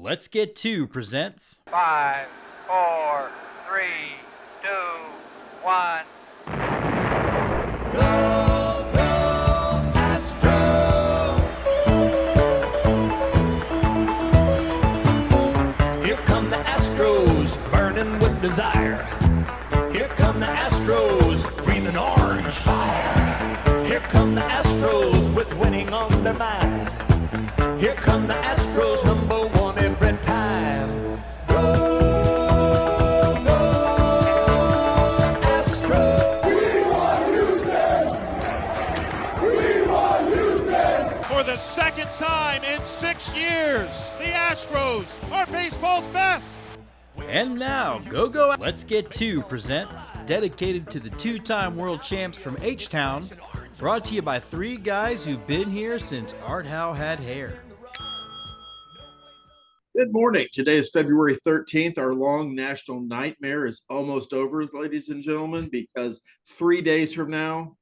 Let's Get Two presents 5, 4, 3, 2, 1. Go, go, Astros! Here come the Astros, burning with desire. Here come the Astros, breathing orange fire. Here come the Astros, with winning on their mind. Here come the Astros, number one every time. Go, go, Astros! We want Houston! For the second time in 6 years, the Astros are baseball's best. And now, Go Let's Get Two presents, dedicated to the two-time world champs from H-Town, brought to you by three guys who've been here since Art Howe had hair. Good morning. Today is February 13th. Our long national nightmare is almost over, ladies and gentlemen, because 3 days from now,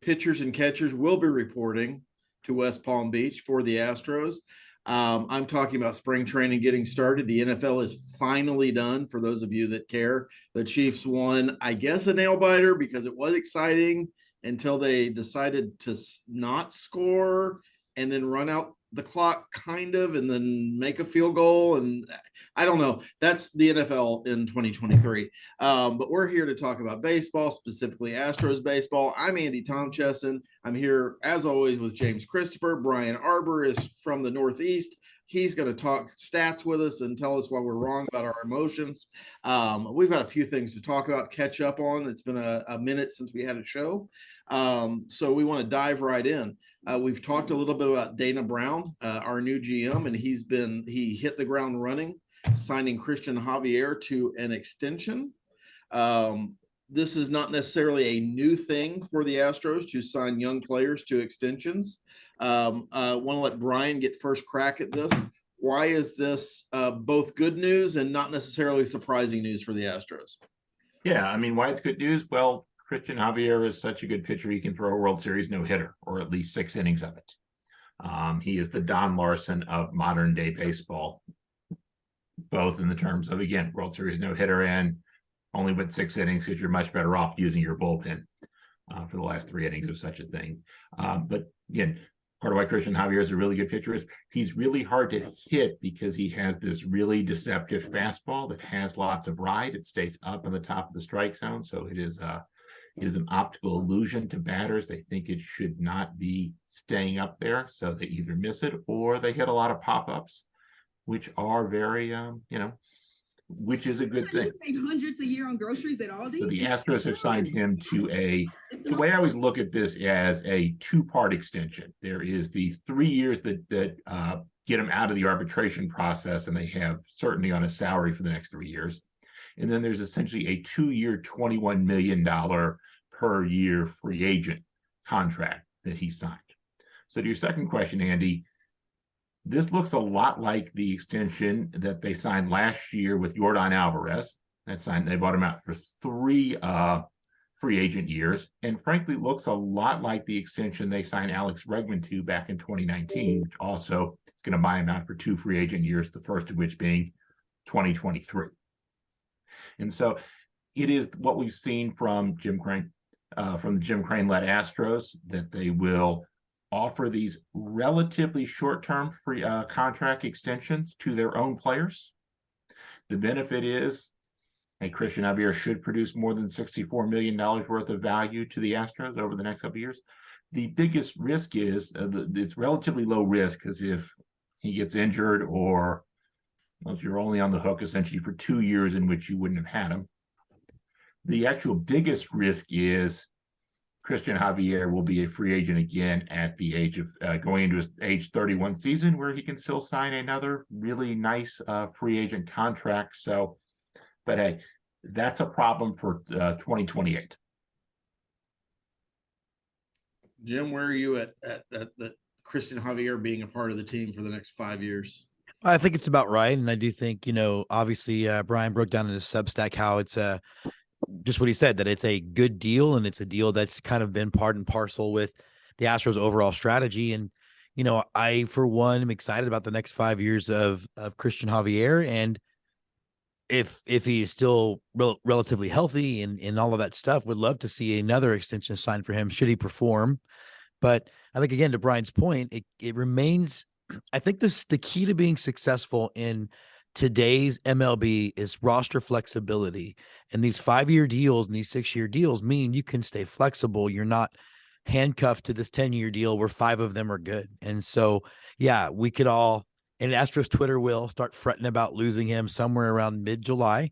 pitchers and catchers will be reporting to West Palm Beach for the Astros. I'm talking about spring training getting started. The NFL is finally done, for those of you that care. The Chiefs won, I guess, a nail biter because it was exciting until they decided to not score and then run out the clock kind of, and then make a field goal. And I don't know. That's the NFL in 2023. But we're here to talk about baseball, specifically Astros baseball. I'm Andy Tomchesson. I'm here, as always, with James Christopher. Brian Arbor is from the Northeast. He's going to talk stats with us and tell us why we're wrong about our emotions. We've got a few things to talk about, catch up on. It's been a minute since we had a show. So we want to dive right in. We've talked a little bit about Dana Brown, our new GM, and he hit the ground running, signing Christian Javier to an extension. This is not necessarily a new thing for the Astros to sign young players to extensions. I want to let Brian get first crack at this. Why is this both good news and not necessarily surprising news for the Astros? Yeah, I mean, why it's good news? Well, Christian Javier is such a good pitcher, he can throw a World Series no-hitter, or at least 6 innings of it. He is the Don Larson of modern-day baseball, both in the terms of, again, World Series no-hitter and only went 6 innings because you're much better off using your bullpen for the last 3 innings of such a thing. But, again, part of why Christian Javier is a really good pitcher is he's really hard to hit because he has this really deceptive fastball that has lots of ride. It stays up on the top of the strike zone, so it is an optical illusion to batters. They think it should not be staying up there, so they either miss it or they hit a lot of pop-ups, which are very, which is a good thing. Save hundreds a year on groceries at Aldi. So the Astros have signed him to the way I always look at this as a 2-part extension. There is the 3 years that get him out of the arbitration process, and they have certainty on his salary for the next 3 years. And then there's essentially a 2-year, $21 million per year free agent contract that he signed. So to your second question, Andy, this looks a lot like the extension that they signed last year with Yordan Alvarez. They bought him out for 3 free agent years, and frankly looks a lot like the extension they signed Alex Bregman to back in 2019, which also is going to buy him out for 2 free agent years, the first of which being 2023. And so it is what we've seen from Jim Crane, from the Jim Crane-led Astros, that they will offer these relatively short-term free contract extensions to their own players. The benefit is, Christian Javier should produce more than $64 million worth of value to the Astros over the next couple of years. The biggest risk is it's relatively low risk, because if he gets injured or you're only on the hook essentially for 2 years in which you wouldn't have had him. The actual biggest risk is Christian Javier will be a free agent again at the age of going into his age 31 season, where he can still sign another really nice free agent contract. So, but hey, that's a problem for 2028. Jim, where are you at Christian Javier being a part of the team for the next 5 years? I think it's about right. And I do think, obviously Brian broke down in his Substack how it's just what he said, that it's a good deal, and it's a deal that's kind of been part and parcel with the Astros overall strategy. And, I, for one, am excited about the next 5 years of Christian Javier. And if he is still relatively healthy and all of that stuff, would love to see another extension signed for him should he perform. But I think, again, to Brian's point, it remains, I think the key to being successful in today's MLB is roster flexibility. And these 5-year deals and these 6-year deals mean you can stay flexible. You're not handcuffed to this 10-year deal where 5 of them are good. And so, yeah, we could all, and Astros Twitter will start fretting about losing him somewhere around mid-July,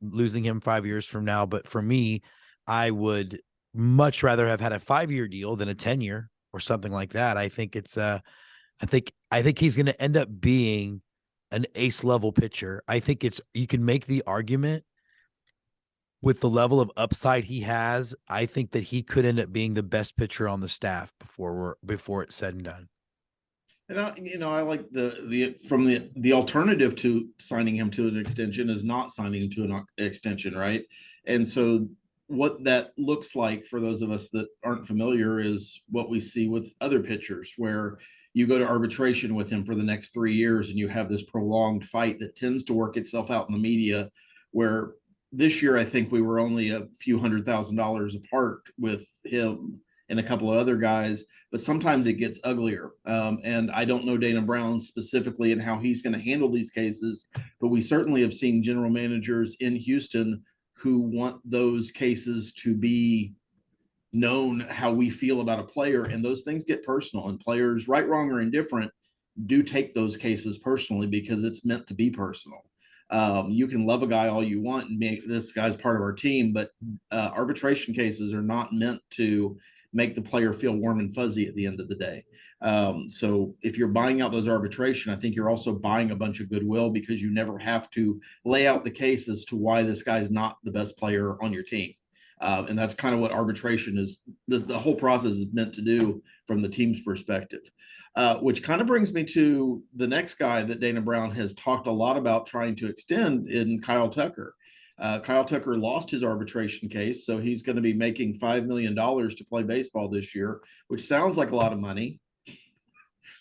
losing him 5 years from now. But for me, I would much rather have had a 5-year deal than a 10-year or something like that. I think I think he's going to end up being an ace level pitcher. I think you can make the argument with the level of upside he has. I think that he could end up being the best pitcher on the staff before it's said and done. And I like the alternative to signing him to an extension is not signing him to an extension, right? And so what that looks like for those of us that aren't familiar is what we see with other pitchers, where you go to arbitration with him for the next 3 years and you have this prolonged fight that tends to work itself out in the media, where this year I think we were only a few $100,000 apart with him and a couple of other guys, but sometimes it gets uglier. And I don't know Dana Brown specifically and how he's going to handle these cases, but we certainly have seen general managers in Houston who want those cases to be known how we feel about a player, and those things get personal, and players, right, wrong, or indifferent, do take those cases personally because it's meant to be personal. You can love a guy all you want and make this guy's part of our team, but arbitration cases are not meant to make the player feel warm and fuzzy at the end of the day. So if you're buying out those arbitration, I think you're also buying a bunch of goodwill because you never have to lay out the case as to why this guy's not the best player on your team. And that's kind of what arbitration is. The whole process is meant to do from the team's perspective, which kind of brings me to the next guy that Dana Brown has talked a lot about trying to extend in Kyle Tucker. Kyle Tucker lost his arbitration case, so he's going to be making $5 million to play baseball this year, which sounds like a lot of money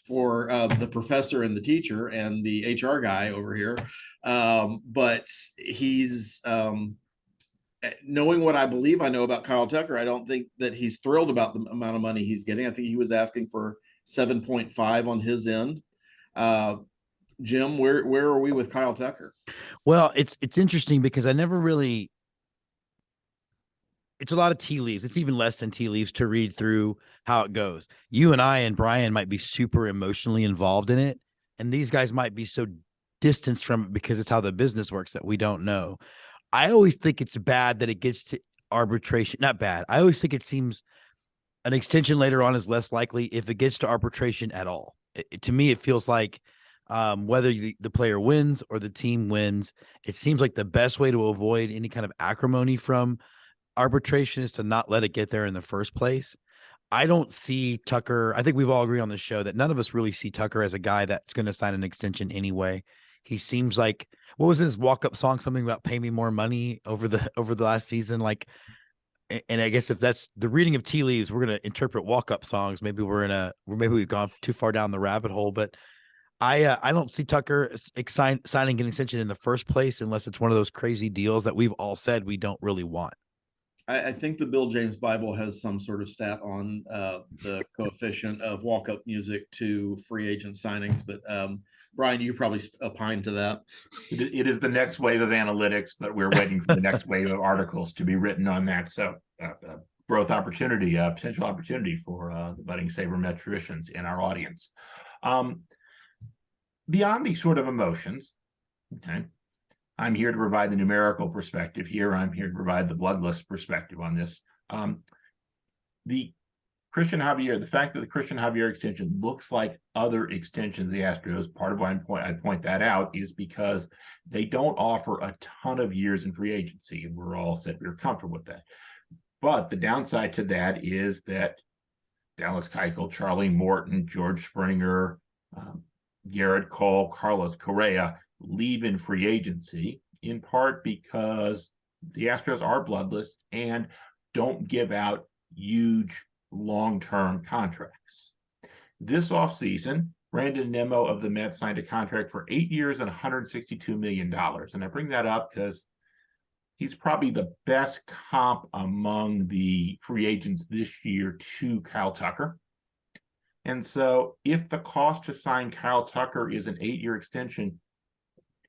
for the professor and the teacher and the HR guy over here. But he's knowing what I believe I know about Kyle Tucker, I don't think that he's thrilled about the amount of money he's getting. I think he was asking for 7.5 on his end. Jim, where are we with Kyle Tucker? Well, it's interesting because I never really, it's a lot of tea leaves. It's even less than tea leaves to read through how it goes. You and I and Brian might be super emotionally involved in it, and these guys might be so distanced from it because it's how the business works that we don't know. I always think it's bad that it gets to arbitration. Not bad. I always think it seems an extension later on is less likely if it gets to arbitration at all. To me, it feels like whether the player wins or the team wins, it seems like the best way to avoid any kind of acrimony from arbitration is to not let it get there in the first place. I don't see Tucker. I think we've all agreed on the show that none of us really see Tucker as a guy that's going to sign an extension anyway. He seems like, what was his walk-up song? Something about pay me more money over the last season. Like, and I guess if that's the reading of tea leaves, we're going to interpret walk-up songs. Maybe maybe we've gone too far down the rabbit hole, but I don't see Tucker signing an extension in the first place unless it's one of those crazy deals that we've all said we don't really want. I think the Bill James Bible has some sort of stat on the coefficient of walk-up music to free agent signings, but Brian, you probably opine to that. It is the next wave of analytics, but we're waiting for the next wave of articles to be written on that. So growth opportunity, potential opportunity for the budding sabermetricians in our audience. Beyond these sort of emotions, okay, I'm here to provide the numerical perspective here. I'm here to provide the bloodless perspective on this. The fact that the Christian Javier extension looks like other extensions of the Astros, part of why I point that out is because they don't offer a ton of years in free agency, and we're all said we're comfortable with that. But the downside to that is that Dallas Keuchel, Charlie Morton, George Springer, Garrett Cole, Carlos Correa leave in free agency, in part because the Astros are bloodless and don't give out huge long-term contracts. This offseason, Brandon Nimmo of the Mets signed a contract for 8 years and $162 million. And I bring that up because he's probably the best comp among the free agents this year to Kyle Tucker. And so if the cost to sign Kyle Tucker is an 8-year extension,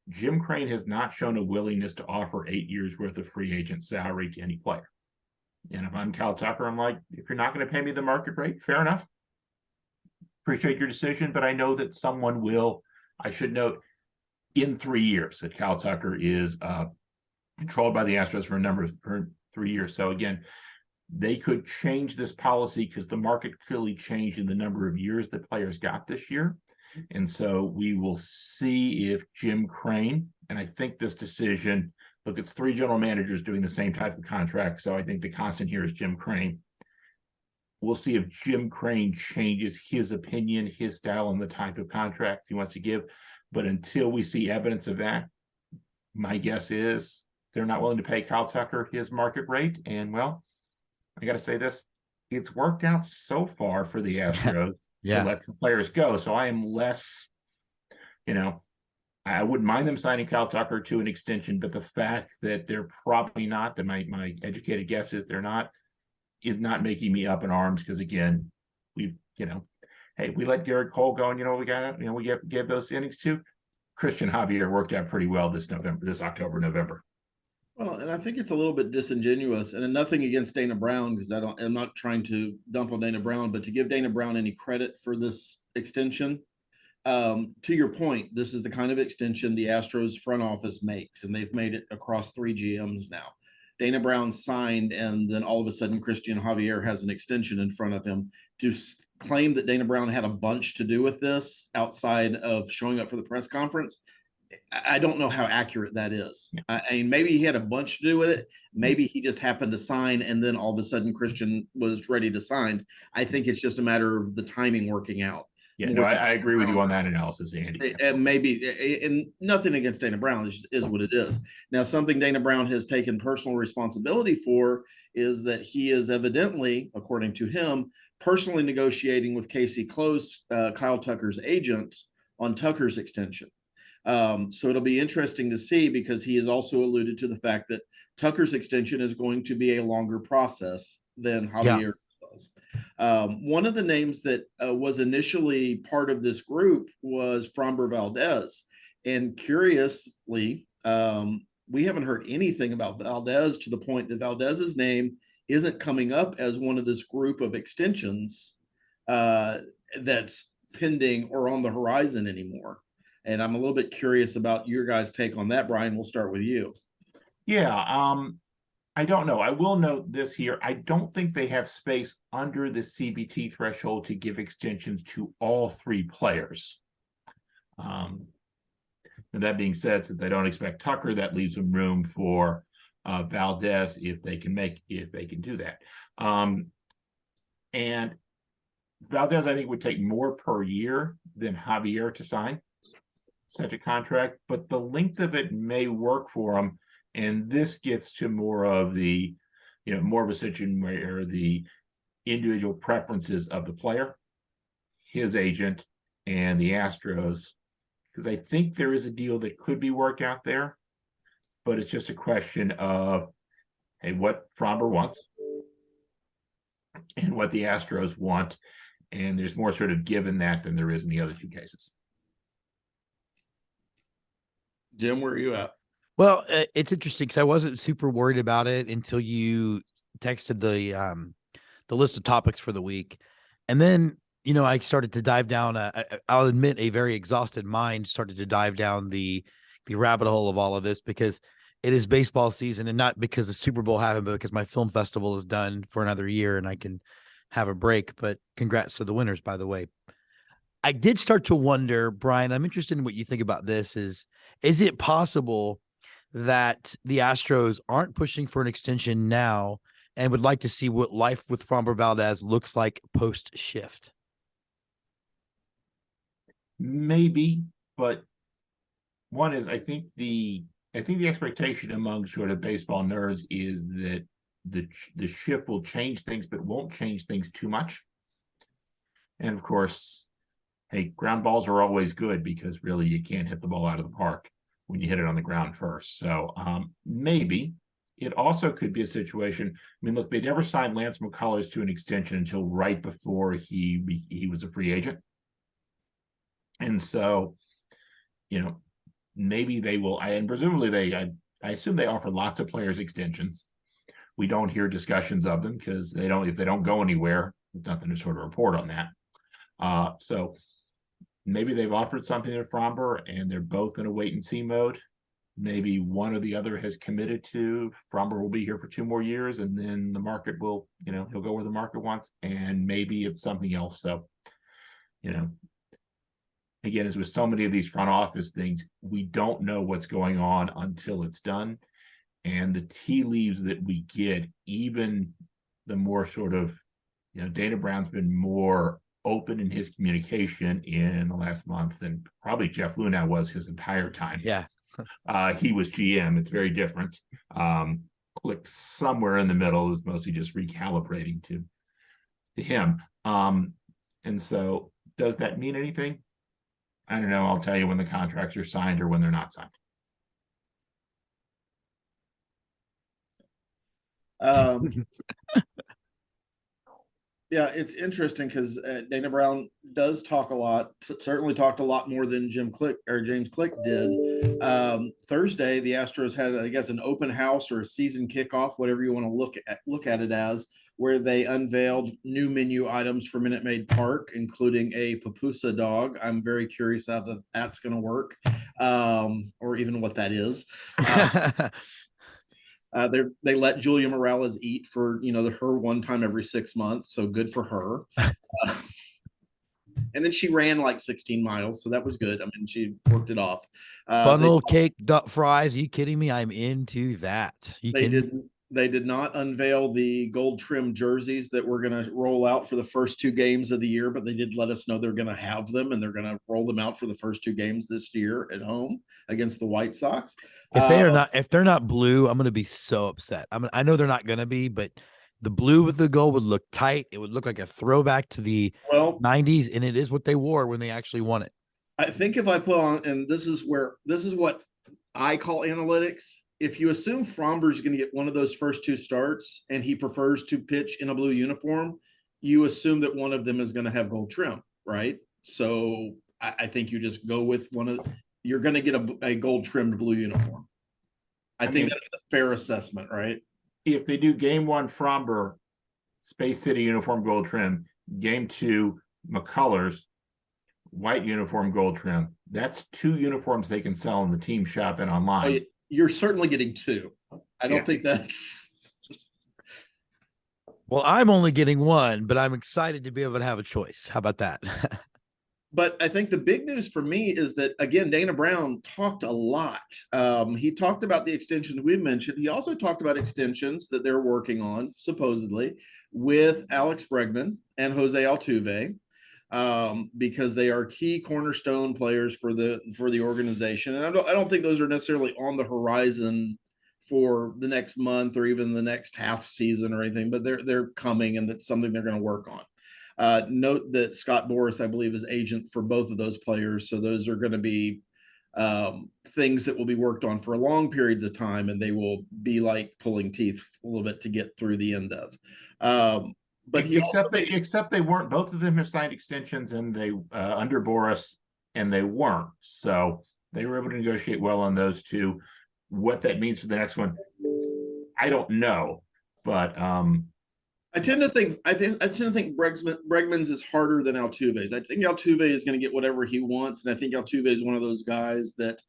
Jim Crane has not shown a willingness to offer 8 years worth of free agent salary to any player. And if I'm Kyle Tucker, I'm like, if you're not going to pay me the market rate, fair enough. Appreciate your decision, but I know that someone will. I should note, in 3 years, that Kyle Tucker is controlled by the Astros for 3 years. So again, they could change this policy because the market clearly changed in the number of years that players got this year. And so we will see if Jim Crane, and I think this decision, look, it's 3 general managers doing the same type of contract. So I think the constant here is Jim Crane. We'll see if Jim Crane changes his opinion, his style, and the type of contracts he wants to give. But until we see evidence of that, my guess is they're not willing to pay Kyle Tucker his market rate. And, well, I got to say this, it's worked out so far for the Astros to let the players go. So I am less, I wouldn't mind them signing Kyle Tucker to an extension, but the fact that they're probably not, that my educated guess is they're not, is not making me up in arms. Because again, we've, hey, we let Garrett Cole go, and we got, we gave those innings to Christian Javier. Worked out pretty well this October, November. Well, and I think it's a little bit disingenuous, and nothing against Dana Brown, because I'm not trying to dump on Dana Brown, but to give Dana Brown any credit for this extension. To your point, this is the kind of extension the Astros front office makes, and they've made it across 3 GMs now. Dana Brown signed, and then all of a sudden Christian Javier has an extension in front of him. To claim that Dana Brown had a bunch to do with this outside of showing up for the press conference, I don't know how accurate that is. I mean, maybe he had a bunch to do with it. Maybe he just happened to sign, and then all of a sudden Christian was ready to sign. I think it's just a matter of the timing working out. Yeah, no, I agree with you on that analysis, Andy. And maybe, and nothing against Dana Brown, is what it is. Now, something Dana Brown has taken personal responsibility for is that he is evidently, according to him, personally negotiating with Casey Close, Kyle Tucker's agent, on Tucker's extension. So it'll be interesting to see, because he has also alluded to the fact that Tucker's extension is going to be a longer process than Javier does. One of the names that was initially part of this group was Framber Valdez. And curiously, we haven't heard anything about Valdez, to the point that Valdez's name isn't coming up as one of this group of extensions that's pending or on the horizon anymore. And I'm a little bit curious about your guys' take on that, Brian. We'll start with you. Yeah, I don't know. I will note this here. I don't think they have space under the CBT threshold to give extensions to all 3 players. And that being said, since I don't expect Tucker, that leaves some room for Valdez if they can do that. And Valdez, I think, would take more per year than Javier to sign such a contract, but the length of it may work for him. And this gets to more of the, more of a situation where the individual preferences of the player, his agent, and the Astros, because I think there is a deal that could be worked out there, but it's just a question of, hey, what Framber wants and what the Astros want. And there's more sort of give in that than there is in the other 2 cases. Jim, where are you at? Well, it's interesting because I wasn't super worried about it until you texted the list of topics for the week. And then, I started to dive down, I'll admit a very exhausted mind started to dive down the rabbit hole of all of this, because it is baseball season, and not because the Super Bowl happened, but because my film festival is done for another year and I can have a break. But congrats to the winners, by the way. I did start to wonder, Brian, I'm interested in what you think about this. Is it possible that the Astros aren't pushing for an extension now and would like to see what life with Framber Valdez looks like post shift? Maybe, but one is, I think the expectation among sort of baseball nerds is that the shift will change things, but won't change things too much. And of course, hey, ground balls are always good because really you can't hit the ball out of the park when you hit it on the ground first. So maybe it also could be a situation. I mean, look, they never signed Lance McCullers to an extension until right before he was a free agent. And so, maybe they will, and presumably I assume they offer lots of players extensions. We don't hear discussions of them because if they don't go anywhere, there's nothing to sort of report on that. So maybe they've offered something to Framber and they're both in a wait and see mode. Maybe one or the other has committed to Framber will be here for 2 more years, and then the market will, he'll go where the market wants, and maybe it's something else. So, again, as with so many of these front office things, we don't know what's going on until it's done. And the tea leaves that we get, even the more sort of, Dana Brown's been more open in his communication in the last month than probably Jeff Luhnow was his entire time. Yeah. He was GM. It's very different. Clicked somewhere in the middle. It was mostly just recalibrating to him. And so does that mean anything? I don't know. I'll tell you when the contracts are signed or when they're not signed. Yeah, it's interesting because Dana Brown does talk a lot. Certainly talked a lot more than James Click did. Thursday, the Astros had, I guess, an open house or a season kickoff, whatever you want to look at it as, where they unveiled new menu items for Minute Maid Park, including a pupusa dog. I'm very curious how that's going to work, or even what that is. They let Julia Morales eat for her one time every 6 months, so good for her. And then she ran like 16 miles, so that was good. I mean, she worked it off. Funnel cake fries. Are you kidding me? I'm into that. They did not unveil the gold trim jerseys that we're going to roll out for the first 2 games of the year, but they did let us know they're going to have them, and they're going to roll them out for the first 2 games this year at home against the White Sox. If they're not blue, I'm going to be so upset. I know they're not going to be, but the blue with the gold would look tight. It would look like a throwback to the 90s, and it is what they wore when they actually won it. I think if I put on, and this is what I call analytics. If you assume Framber's going to get one of those first 2 starts and he prefers to pitch in a blue uniform, you assume that one of them is going to have gold trim, right? So I think you just go with you're going to get a gold trimmed blue uniform. I think that's a fair assessment, right? If they do game 1 Framber, Space City uniform gold trim, game 2 McCullers, white uniform gold trim, that's 2 uniforms they can sell in the team shop and online. You're certainly getting 2. I don't think that's. Well, I'm only getting 1, but I'm excited to be able to have a choice. How about that? But I think the big news for me is that, again, Dana Brown talked a lot. He talked about the extensions we've mentioned. He also talked about extensions that they're working on, supposedly, with Alex Bregman and Jose Altuve, because they are key cornerstone players for the organization. And I don't think those are necessarily on the horizon for the next month or even the next half season or anything, but they're coming, and that's something they're going to work on. Note that Scott Boras, I believe, is agent for both of those players. So those are going to be things that will be worked on for long periods of time, and they will be like pulling teeth a little bit to get through the end of. But except they weren't. Both of them have signed extensions, and they under Boras, and they weren't. So they were able to negotiate well on those 2. What that means for the next one, I don't know. But I tend to think Bregman's is harder than Altuve's. I think Altuve is going to get whatever he wants, and I think Altuve is one of those guys that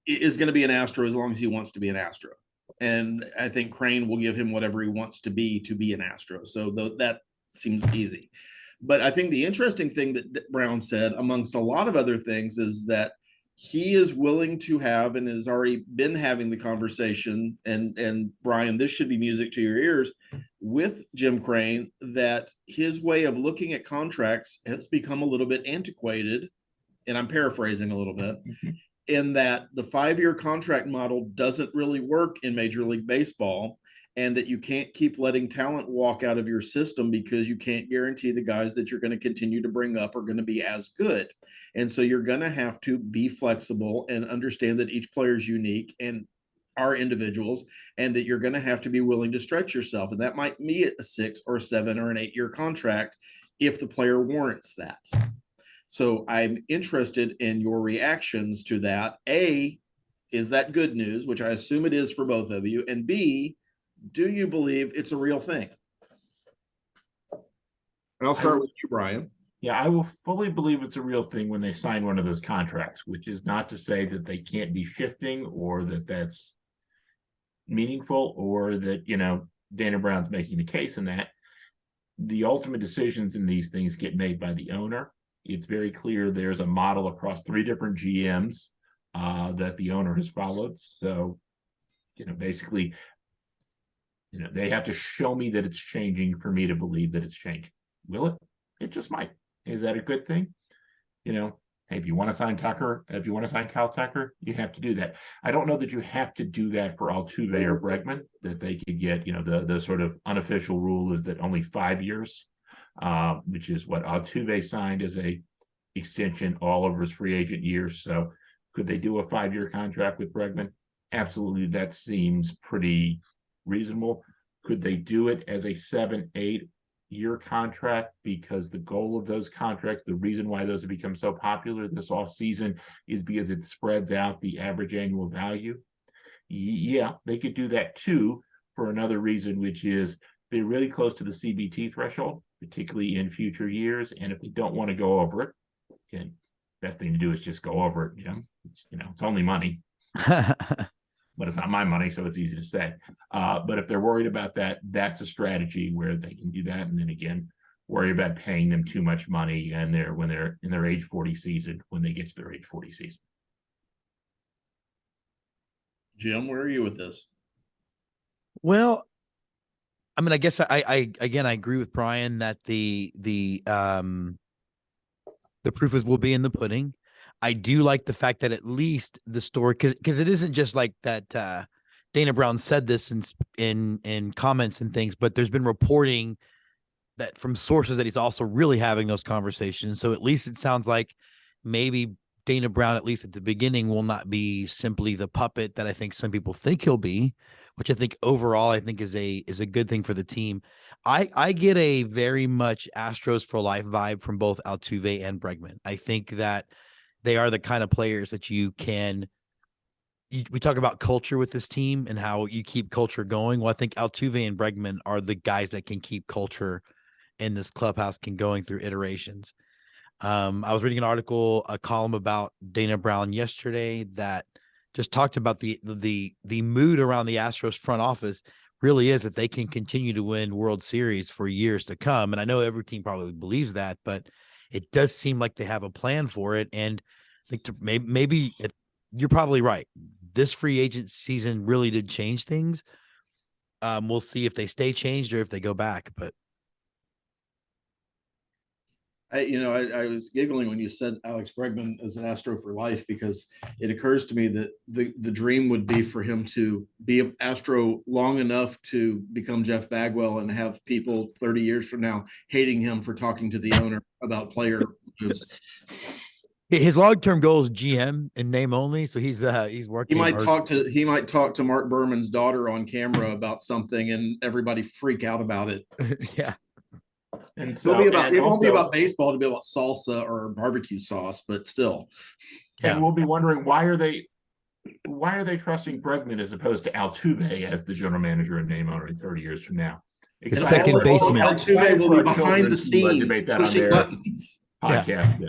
is going to be an Astro as long as he wants to be an Astro. And I think Crane will give him whatever he wants to be an Astro. So that seems easy. But I think the interesting thing that Brown said, amongst a lot of other things, is that he is willing to have, and has already been having the conversation, and Brian, this should be music to your ears, with Jim Crane, that his way of looking at contracts has become a little bit antiquated, and I'm paraphrasing a little bit, in that the 5-year contract model doesn't really work in Major League Baseball, and that you can't keep letting talent walk out of your system because you can't guarantee the guys that you're going to continue to bring up are going to be as good. And so you're going to have to be flexible and understand that each player is unique and are individuals, and that you're going to have to be willing to stretch yourself. And that might be a 6 or 7 or an 8-year contract if the player warrants that. So I'm interested in your reactions to that. A, is that good news, which I assume it is for both of you? And B, do you believe it's a real thing? And I'll start with you, Brian. Yeah, I will fully believe it's a real thing when they sign one of those contracts, which is not to say that they can't be shifting or that that's meaningful or that, Dana Brown's making the case in that. The ultimate decisions in these things get made by the owner. It's very clear there's a model across 3 different GMs that the owner has followed. So, basically, they have to show me that it's changing for me to believe that it's changing. Will it? It just might. Is that a good thing? Hey, if you want to sign Tucker, if you want to sign Kyle Tucker, you have to do that. I don't know that you have to do that for Altuve or Bregman, that they could get, the sort of unofficial rule is that only 5 years, which is what Altuve signed as a extension all over his free agent years. So could they do a 5-year contract with Bregman? Absolutely. That seems pretty reasonable. Could they do it as a 7-8-year contract? Because the goal of those contracts, the reason why those have become so popular this off season is because it spreads out the average annual value. Yeah, they could do that too for another reason, which is they're really close to the CBT threshold, particularly in future years. And if they don't want to go over it, again, best thing to do is just go over it, Jim. It's only money. But it's not my money, so it's easy to say. But if they're worried about that, that's a strategy where they can do that. And then again, worry about paying them too much money and when they're in their age 40 season, when they get to their age 40 season. Jim, where are you with this? Well, I mean, I guess I agree with Brian that the proof will be in the pudding. I do like the fact that at least the story, because it isn't just like that. Dana Brown said this in comments and things, but there's been reporting that from sources that he's also really having those conversations. So at least it sounds like maybe Dana Brown, at least at the beginning, will not be simply the puppet that I think some people think he'll be, which I think overall I think is a good thing for the team. I get a very much Astros for life vibe from both Altuve and Bregman. I think that they are the kind of players that we talk about culture with this team and how you keep culture going. Well, I think Altuve and Bregman are the guys that can keep culture in this clubhouse going through iterations. I was reading an article, a column about Dana Brown yesterday that just talked about the mood around the Astros front office really is that they can continue to win World Series for years to come. And I know every team probably believes that, but it does seem like they have a plan for it. And I think maybe you're probably right. This free agent season really did change things. We'll see if they stay changed or if they go back, but I was giggling when you said Alex Bregman is an Astro for life, because it occurs to me that the dream would be for him to be an Astro long enough to become Jeff Bagwell and have people 30 years from now hating him for talking to the owner about player moves. His long-term goal is GM in name only, so he's working. He might talk to Mark Berman's daughter on camera about something, and everybody freak out about it. Yeah. And so it won't be about baseball, to be about salsa or barbecue sauce, but still. Yeah. And we'll be wondering why are they trusting Bregman as opposed to Altuve as the general manager and name owner in 30 years from now? The second baseman. Altuve will be behind the scenes pushing buttons. Podcast. Yeah.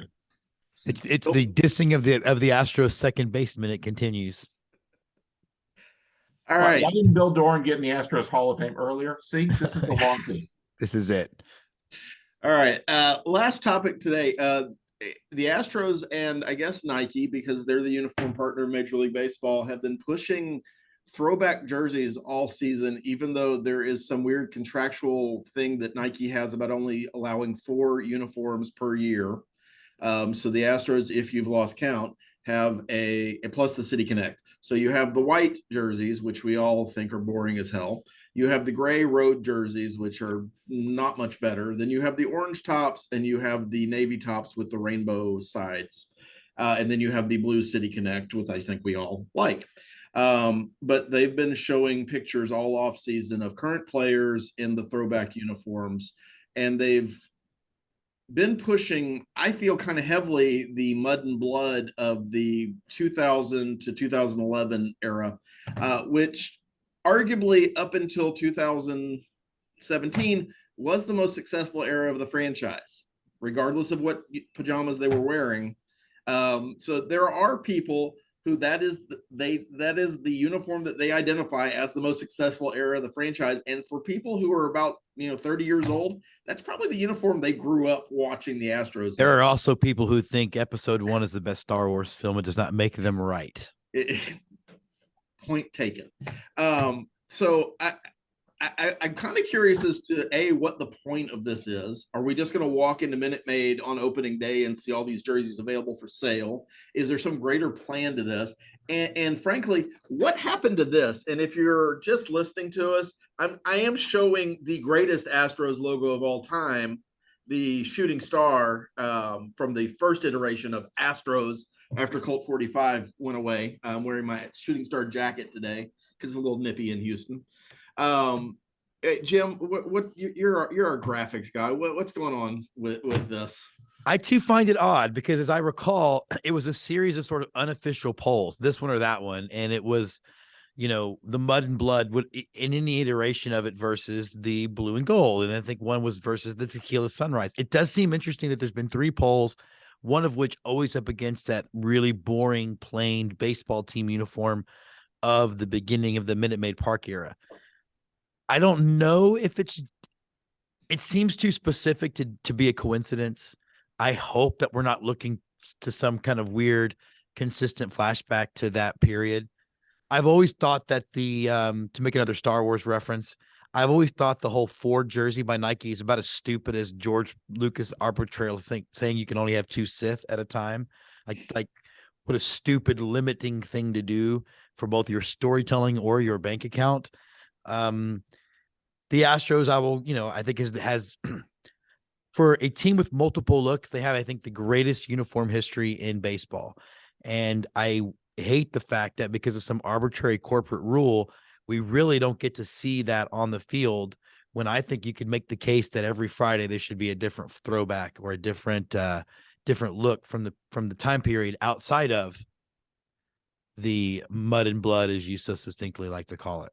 It's the dissing of the Astros second baseman. It continues. All right. Why didn't Bill Doran get in the Astros Hall of Fame earlier? See, this is the long thing. This is it. All right. Last topic today. The Astros and I guess Nike, because they're the uniform partner of Major League Baseball, have been pushing throwback jerseys all season, even though there is some weird contractual thing that Nike has about only allowing 4 uniforms per year. So the Astros, if you've lost count, have and plus the City Connect. So you have the white jerseys, which we all think are boring as hell. You have the gray road jerseys, which are not much better. Then you have the orange tops, and you have the navy tops with the rainbow sides. And then you have the blue City Connect, which I think we all like. But they've been showing pictures all off season of current players in the throwback uniforms, and they've been pushing, I feel, kind of heavily the mud and blood of the 2000 to 2011 era, which arguably up until 2017 was the most successful era of the franchise, regardless of what pajamas they were wearing. So there are people who that is the uniform that they identify as the most successful era of the franchise. And for people who are about 30 years old, that's probably the uniform they grew up watching the Astros. There are also people who think Episode 1 is the best Star Wars film. It does not make them right. Point taken. So I'm kind of curious as to what the point of this is. Are we just going to walk into Minute Maid on opening day and see all these jerseys available for sale? Is there some greater plan to this? And frankly, what happened to this? And if you're just listening to us, I am showing the greatest Astros logo of all time, the shooting star from the first iteration of Astros after Colt 45 went away. I'm wearing my shooting star jacket today because it's a little nippy in Houston. Jim, what you're our graphics guy. What's going on with this? I too find it odd because, as I recall, it was a series of sort of unofficial polls, this one or that one, and it was, the mud and blood in any iteration of it versus the blue and gold, and I think one was versus the tequila sunrise. It does seem interesting that there's been 3 polls, one of which always up against that really boring, plain baseball team uniform of the beginning of the Minute Maid Park era. I don't know if it seems too specific to be a coincidence. I hope that we're not looking to some kind of weird, consistent flashback to that period. I've always thought that to make another Star Wars reference, I've always thought the whole Ford jersey by Nike is about as stupid as George Lucas arbitrarily saying you can only have 2 Sith at a time. Like what a stupid limiting thing to do for both your storytelling or your bank account. The Astros, I think has for a team with multiple looks, they have, I think, the greatest uniform history in baseball. And I hate the fact that because of some arbitrary corporate rule, we really don't get to see that on the field, when I think you could make the case that every Friday there should be a different throwback or a different look from the time period outside of the mud and blood, as you so distinctly like to call it.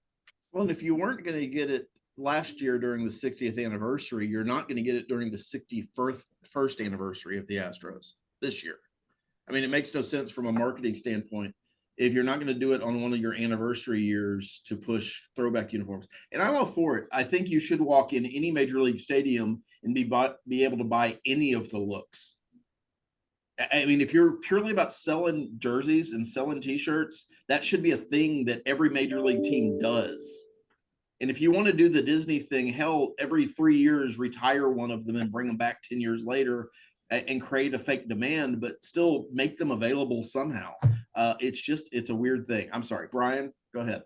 Well, and if you weren't going to get it last year during the 60th anniversary, you're not going to get it during the 61st anniversary of the Astros this year. I mean, it makes no sense from a marketing standpoint if you're not going to do it on one of your anniversary years to push throwback uniforms. And I'm all for it. I think you should walk in any major league stadium and be able to buy any of the looks. I mean, if you're purely about selling jerseys and selling t-shirts, that should be a thing that every major league team does. And if you want to do the Disney thing, hell, every 3 years, retire one of them and bring them back 10 years later and create a fake demand, but still make them available somehow. It's a weird thing. I'm sorry, Brian, go ahead.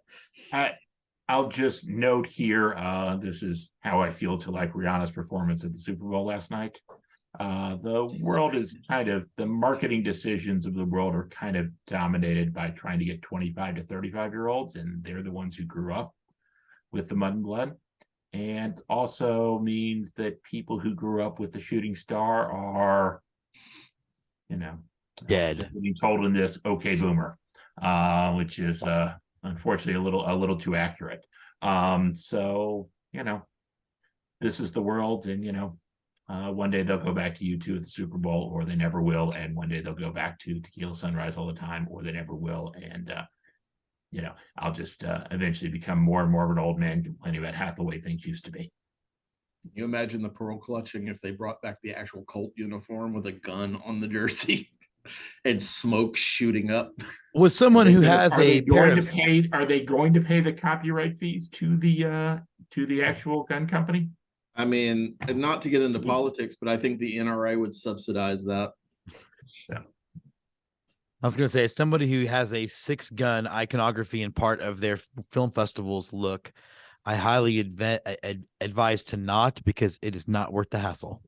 I'll just note here, this is how I feel to like Rihanna's performance at the Super Bowl last night. The world is the marketing decisions of the world are kind of dominated by trying to get 25 to 35-year-olds, and they're the ones who grew up with the mud and blood, and also means that people who grew up with the shooting star are, dead. Being told in this okay boomer, which is unfortunately a little too accurate. So this is the world, and one day they'll go back to U2 at the Super Bowl, or they never will, and one day they'll go back to Tequila Sunrise all the time, or they never will, and I'll just eventually become more and more of an old man complaining about half the way things used to be. Can you imagine the pearl clutching if they brought back the actual Colt uniform with a gun on the jersey and smoke shooting up? With someone who has are they going to pay the copyright fees to the actual gun company? I mean, not to get into politics, but I think the NRA would subsidize that. So. I was going to say, as somebody who has a 6-gun iconography and part of their film festivals look, I highly advise to not, because it is not worth the hassle.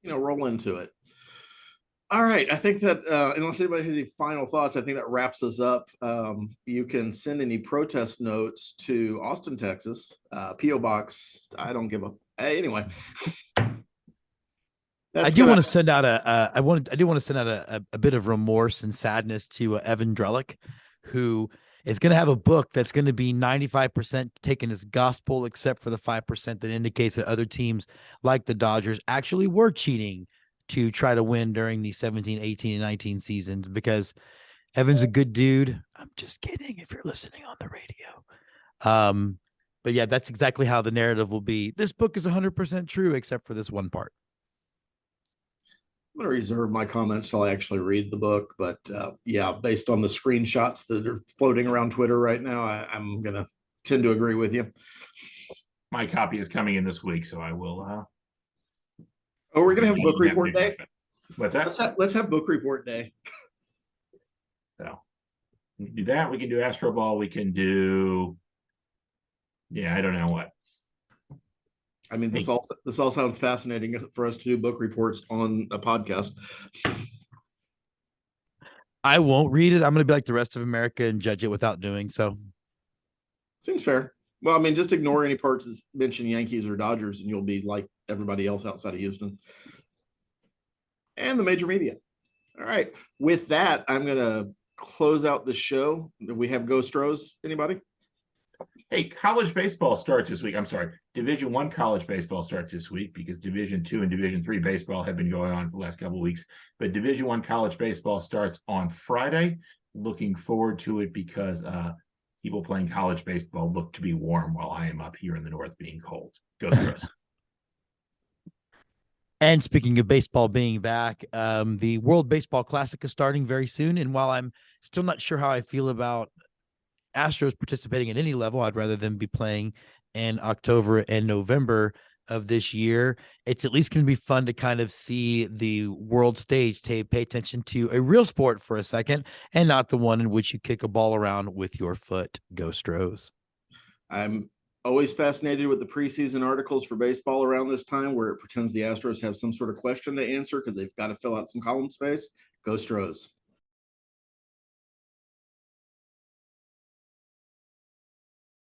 Roll into it. All right. I think that unless anybody has any final thoughts, I think that wraps us up. You can send any protest notes to Austin, Texas, P.O. Box. I don't give a anyway. I do want to send out a bit of remorse and sadness to Evan Drellick, who is going to have a book that's going to be 95% taken as gospel, except for the 5% that indicates that other teams like the Dodgers actually were cheating to try to win during the 17, 18, and 19 seasons, because Evan's a good dude. I'm just kidding if you're listening on the radio. But yeah, that's exactly how the narrative will be. This book is 100% true, except for this one part. I'm going to reserve my comments till I actually read the book. But yeah, based on the screenshots that are floating around Twitter right now, I'm going to tend to agree with you. My copy is coming in this week, so I will. Oh, we're going to have book report day? What's that? Let's have book report day. So we can do that. We can do Astro Ball. We can do, I don't know what. I mean, this all sounds fascinating for us to do book reports on a podcast. I won't read it. I'm going to be like the rest of America and judge it without doing so. Seems fair. Well, I mean, just ignore any parts that mention Yankees or Dodgers, and you'll be like everybody else outside of Houston and the major media. All right. With that, I'm going to close out the show. We have Go Astros. Anybody? Hey, college baseball starts this week. I'm sorry, Division I college baseball starts this week, because Division II and Division III baseball have been going on for the last couple of weeks. But Division I college baseball starts on Friday. Looking forward to it, because people playing college baseball look to be warm while I am up here in the north being cold. Go Astros. And speaking of baseball being back, the World Baseball Classic is starting very soon. And while I'm still not sure how I feel about Astros participating at any level, I'd rather them be playing in October and November of this year. It's at least going to be fun to kind of see the world stage, to pay attention to a real sport for a second, and not the one in which you kick a ball around with your foot. Go Astros. I'm always fascinated with the preseason articles for baseball around this time, where it pretends the Astros have some sort of question to answer because they've got to fill out some column space. Go Astros.